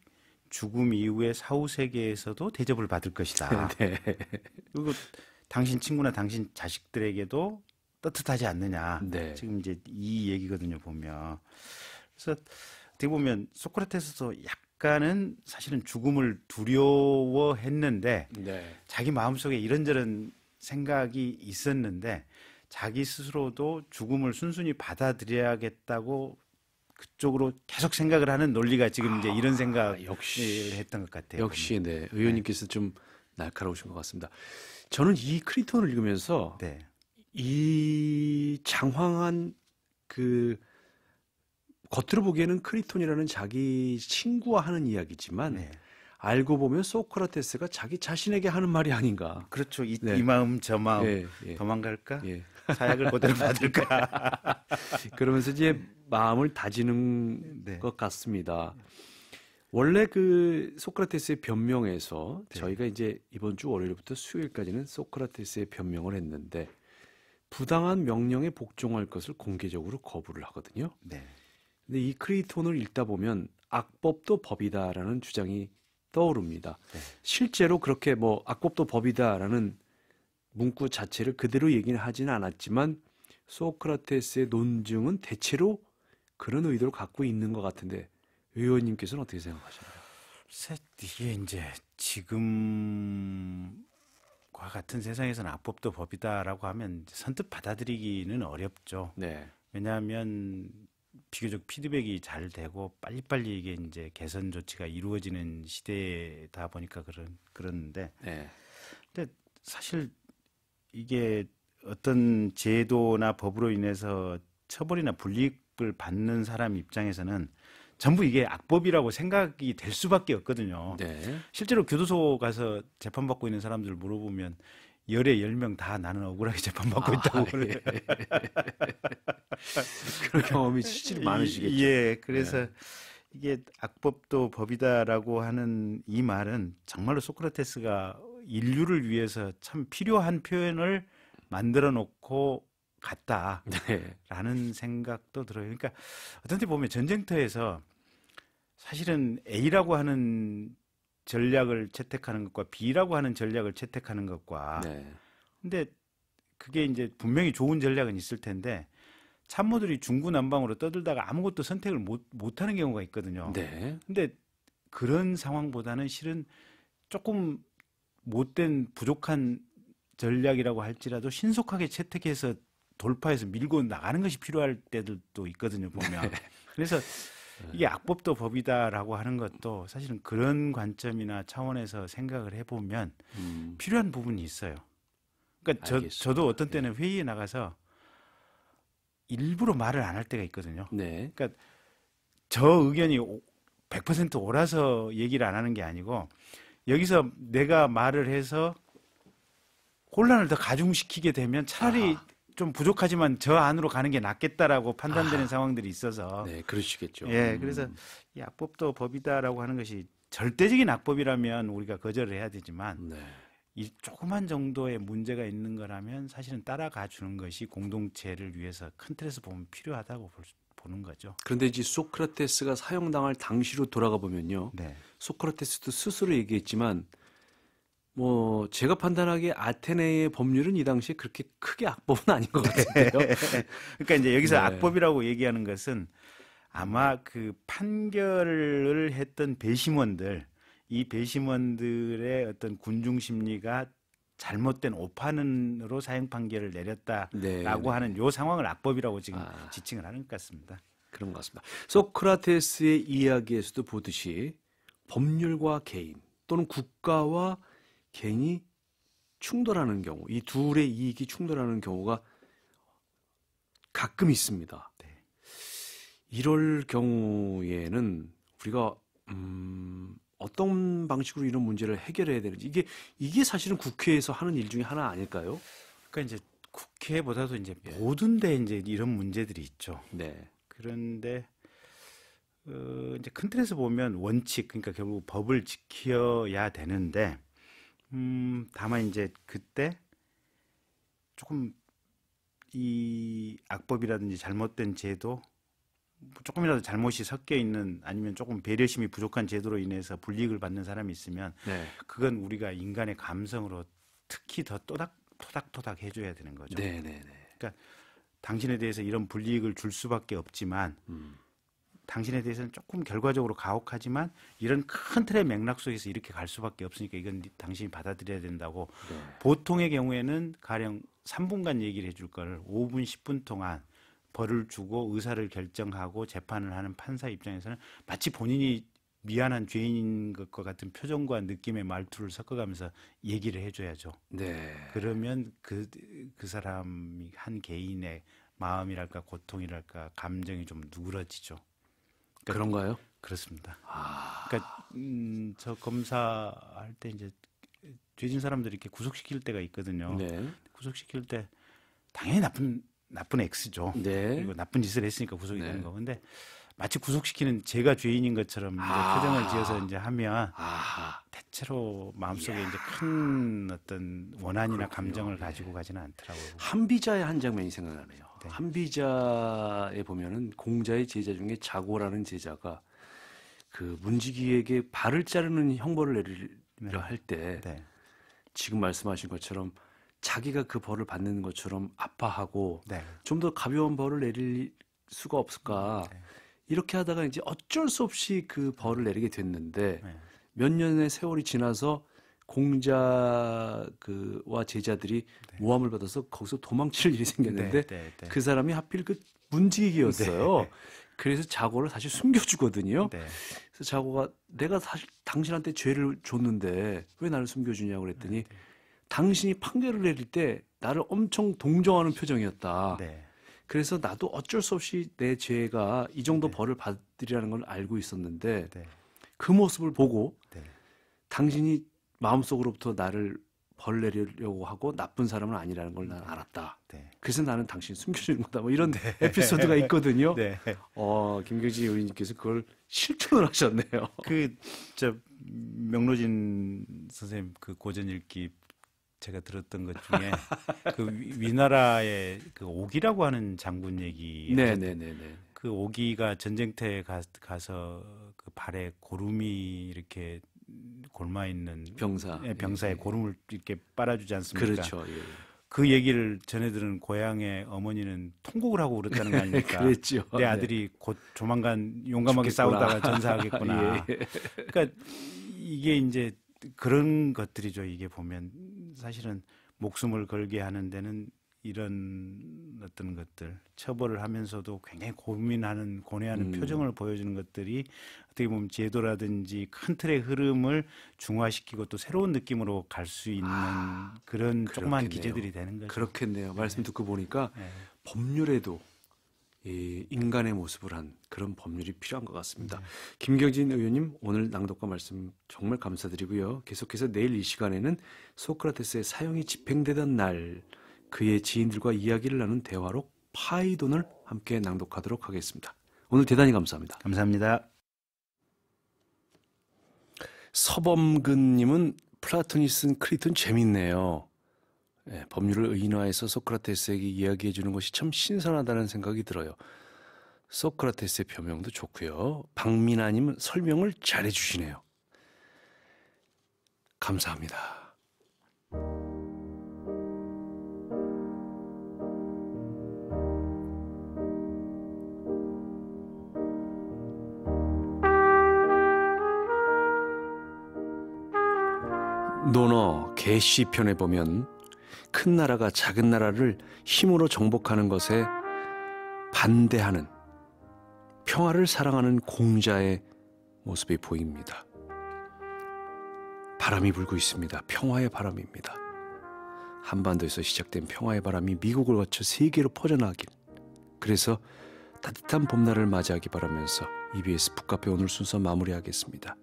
S4: 죽음 이후의 사후세계에서도 대접을 받을 것이다.
S1: 네.
S4: 그리고 당신 친구나 당신 자식들에게도 떳떳하지 않느냐.
S1: 네.
S4: 지금 이제 이 얘기거든요, 보면. 그래서 어떻게 보면 소크라테스도 약간은 사실은 죽음을 두려워했는데
S1: 네.
S4: 자기 마음속에 이런저런 생각이 있었는데 자기 스스로도 죽음을 순순히 받아들여야겠다고 그쪽으로 계속 생각을 하는 논리가 지금 이제 이런 생각을
S1: 역시
S4: 했던 것 같아요.
S1: 역시 네. 의원님께서 좀 날카로우신 것 같습니다. 저는 이 크리톤을 읽으면서
S4: 네.
S1: 이 장황한 그 겉으로 보기에는 크리톤이라는 자기 친구와 하는 이야기지만
S4: 네.
S1: 알고 보면 소크라테스가 자기 자신에게 하는 말이 아닌가.
S4: 그렇죠. 이
S1: 네.
S4: 마음 저 마음
S1: 예, 예.
S4: 도망갈까?
S1: 예.
S4: 사약을 그대로 받을까?
S1: 그러면서 이제 마음을 다지는
S4: 네.
S1: 것 같습니다. 원래 그 소크라테스의 변명에서
S4: 네.
S1: 저희가 이제 이번 주 월요일부터 수요일까지는 소크라테스의 변명을 했는데 부당한 명령에 복종할 것을 공개적으로 거부를 하거든요.
S4: 네.
S1: 근데 이 크리톤을 읽다 보면 악법도 법이다라는 주장이 떠오릅니다.
S4: 네.
S1: 실제로 그렇게 뭐 악법도 법이다라는 문구 자체를 그대로 얘기는 하지는 않았지만 소크라테스의 논증은 대체로 그런 의도를 갖고 있는 것 같은데 의원님께서는 어떻게 생각하십니까?
S4: 이게 이제 지금과 같은 세상에서는 악법도 법이다라고 하면 선뜻 받아들이기는 어렵죠.
S1: 네.
S4: 왜냐하면 비교적 피드백이 잘 되고 빨리빨리 이게 이제 개선 조치가 이루어지는 시대다 보니까 그러는데
S1: 네.
S4: 근데 사실 이게 어떤 제도나 법으로 인해서 처벌이나 불이익을 받는 사람 입장에서는 전부 이게 악법이라고 생각이 될 수밖에 없거든요.
S1: 네.
S4: 실제로 교도소 가서 재판받고 있는 사람들 물어보면 열에 10명 다 나는 억울하게 재판받고 있다고 그래요.
S1: 예. 그런 경험이 실제로 많으시겠죠.
S4: 예, 그래서 이게 악법도 법이다라고 하는 이 말은 정말로 소크라테스가 인류를 위해서 참 필요한 표현을 만들어 놓고 갔다라는
S1: 네.
S4: 생각도 들어요. 그러니까 어떤 때 보면 전쟁터에서 사실은 A라고 하는 전략을 채택하는 것과 B라고 하는 전략을 채택하는 것과
S1: 네.
S4: 근데 그게 이제 분명히 좋은 전략은 있을 텐데 참모들이 중구난방으로 떠들다가 아무것도 선택을 못하는 경우가 있거든요.
S1: 네.
S4: 근데 그런 상황보다는 실은 조금 못된 부족한 전략이라고 할지라도 신속하게 채택해서 돌파해서 밀고 나가는 것이 필요할 때들도 있거든요, 보면. 그래서 이게 악법도 법이다라고 하는 것도 사실은 그런 관점이나 차원에서 생각을 해보면 필요한 부분이 있어요. 그러니까
S1: 알겠습니다.
S4: 저도 어떤 때는 회의에 나가서 일부러 말을 안 할 때가 있거든요.
S1: 네.
S4: 그러니까 저 의견이 100% 옳아서 얘기를 안 하는 게 아니고 여기서 내가 말을 해서 혼란을 더 가중시키게 되면 차라리 좀 부족하지만 저 안으로 가는 게 낫겠다라고 판단되는 상황들이 있어서
S1: 네, 그러시겠죠.
S4: 예, 그래서 이 악법도 법이다라고 하는 것이 절대적인 악법이라면 우리가 거절을 해야 되지만
S1: 네.
S4: 이 조그만 정도의 문제가 있는 거라면 사실은 따라가 주는 것이 공동체를 위해서 큰 틀에서 보면 필요하다고 보는 거죠.
S1: 그런데 이제 소크라테스가 사형당할 당시로 돌아가 보면요.
S4: 네.
S1: 소크라테스도 스스로 얘기했지만 뭐 제가 판단하기에 아테네의 법률은 이 당시에 그렇게 크게 악법은 아닌 것 같은데요.
S4: 그러니까 이제 여기서
S1: 네.
S4: 악법이라고 얘기하는 것은 아마 그 판결을 했던 배심원들, 이 배심원들의 어떤 군중 심리가 잘못된 오판으로 사형 판결을 내렸다라고
S1: 네,
S4: 하는 요 상황을 악법이라고 지금
S1: 아.
S4: 지칭을 하는 것 같습니다.
S1: 그런 것 같습니다. 소크라테스의 이야기에서도 보듯이 법률과 개인 또는 국가와 개인이 충돌하는 경우, 이 둘의 이익이 충돌하는 경우가 가끔 있습니다.
S4: 네.
S1: 이럴 경우에는 우리가 어떤 방식으로 이런 문제를 해결해야 되는지 이게 사실은 국회에서 하는 일 중에 하나 아닐까요?
S4: 그러니까 이제 국회보다도 이제 모든 데 이제 이런 문제들이 있죠.
S1: 네.
S4: 그런데 이제 큰 틀에서 보면 원칙, 그러니까 결국 법을 지켜야 되는데, 다만 이제 그때 조금 이 악법이라든지 잘못된 제도, 조금이라도 잘못이 섞여 있는 아니면 조금 배려심이 부족한 제도로 인해서 불이익을 받는 사람이 있으면
S1: 네.
S4: 그건 우리가 인간의 감성으로 특히 더 토닥토닥 해줘야 되는 거죠.
S1: 네, 네, 네.
S4: 당신에 대해서 이런 불이익을 줄 수밖에 없지만 당신에 대해서는 조금 결과적으로 가혹하지만 이런 큰 틀의 맥락 속에서 이렇게 갈 수밖에 없으니까 이건 당신이 받아들여야 된다고
S1: 네.
S4: 보통의 경우에는 가령 3분간 얘기를 해줄 걸 5분, 10분 동안 벌을 주고 의사를 결정하고 재판을 하는 판사 입장에서는 마치 본인이 미안한 죄인인 것과 같은 표정과 느낌의 말투를 섞어가면서 얘기를 해줘야죠.
S1: 네.
S4: 그러면 그 사람이 한 개인의 마음이랄까 고통이랄까 감정이 좀 누그러지죠.
S1: 그런가요?
S4: 그렇습니다.
S1: 아,
S4: 그러니까 저 검사할 때 이제 죄진 사람들 이렇게 구속시킬 때가 있거든요.
S1: 네.
S4: 구속시킬 때 당연히 나쁜 X죠.
S1: 네.
S4: 그리고 나쁜 짓을 했으니까 구속이
S1: 네.
S4: 되는 거. 근데 마치 구속시키는 제가 죄인인 것처럼 이제 표정을 지어서 이제 하면
S1: 아,
S4: 대체로 마음속에 이제 큰 어떤 원한이나 감정을 가지고 가지는 않더라고요.
S1: 한비자의 한 장면이 생각나네요.
S4: 네.
S1: 한비자에 보면은 공자의 제자 중에 자고라는 제자가 그 문지기에게 발을 자르는 형벌을 내리려 할 때
S4: 네.
S1: 지금 말씀하신 것처럼 자기가 그 벌을 받는 것처럼 아파하고
S4: 네.
S1: 좀 더 가벼운 벌을 내릴 수가 없을까
S4: 네.
S1: 이렇게 하다가 이제 어쩔 수 없이 그 벌을 내리게 됐는데
S4: 네.
S1: 몇 년의 세월이 지나서 공자 그와 제자들이 모함을 받아서 거기서 도망칠 일이 생겼는데
S4: 네.
S1: 그 사람이 하필 그 문지기였어요.
S4: 네.
S1: 그래서 자고를 다시 숨겨주거든요.
S4: 네.
S1: 그래서 자고가 내가 사실 당신한테 죄를 줬는데 왜 나를 숨겨주냐고 그랬더니 당신이 판결을 내릴 때 나를 엄청 동정하는 표정이었다.
S4: 네.
S1: 그래서 나도 어쩔 수 없이 내 죄가 이 정도 벌을 받으리라는 걸 알고 있었는데
S4: 네.
S1: 그 모습을 보고
S4: 네.
S1: 당신이 마음속으로부터 나를 벌 내려고 하고 나쁜 사람은 아니라는 걸 난 알았다.
S4: 네.
S1: 그래서 나는 당신 숨겨주는 거다. 뭐 이런 에피소드가 있거든요.
S4: 네.
S1: 김경진 의원님께서 그걸 실천을 하셨네요.
S4: 저 명로진 선생님 그 고전 읽기 제가 들었던 것 중에 그 위나라의 그 오기라고 하는 장군 얘기.
S1: 네네네네.
S4: 그 오기가 전쟁터에 가서 그 발에 고름이 이렇게 골마 있는
S1: 병사.
S4: 병사의 고름을 이렇게 빨아주지 않습니까?
S1: 그렇죠. 예.
S4: 그 얘기를 전해들은 고향의 어머니는 통곡을 하고 그랬다는 거 아닙니까?
S1: 그랬죠.
S4: 내 아들이 곧 조만간 용감하게
S1: 죽겠구나.
S4: 싸우다가 전사하겠구나.
S1: 예.
S4: 그러니까 이게 이제 그런 것들이죠. 이게 보면 사실은 목숨을 걸게 하는 데는 이런 어떤 것들 처벌을 하면서도 굉장히 고뇌하는 표정을 보여주는 것들이 어떻게 보면 제도라든지 큰 틀의 흐름을 중화시키고 또 새로운 느낌으로 갈 수 있는 그런 조그마한
S1: 그렇겠네요.
S4: 기제들이 되는 거죠.
S1: 그렇겠네요. 말씀 듣고 보니까
S4: 네.
S1: 법률에도 이 인간의 모습을 한 그런 법률이 필요한 것 같습니다. 김경진 의원님 오늘 낭독과 말씀 정말 감사드리고요. 계속해서 내일 이 시간에는 소크라테스의 사형이 집행되던 날 그의 지인들과 이야기를 나눈 대화록 파이돈을 함께 낭독하도록 하겠습니다. 오늘 대단히 감사합니다.
S4: 감사합니다.
S1: 서범근님은 플라톤이 쓴 크리톤 재밌네요. 예, 법률을 의인화해서 소크라테스에게 이야기해 주는 것이 참 신선하다는 생각이 들어요. 소크라테스의 표명도 좋고요. 박민아님은 설명을 잘해 주시네요. 감사합니다. 논어 개시 편에 보면 큰 나라가 작은 나라를 힘으로 정복하는 것에 반대하는 평화를 사랑하는 공자의 모습이 보입니다. 바람이 불고 있습니다. 평화의 바람입니다. 한반도에서 시작된 평화의 바람이 미국을 거쳐 세계로 퍼져나가길. 그래서 따뜻한 봄날을 맞이하기 바라면서 EBS 북카페 오늘 순서 마무리하겠습니다.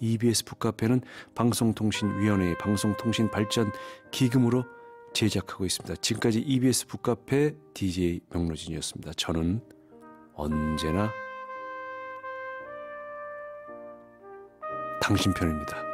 S1: EBS 북카페는 방송통신위원회의 방송통신 발전 기금으로 제작하고 있습니다. 지금까지 EBS 북카페 DJ 명로진이었습니다. 저는 언제나 당신 편입니다.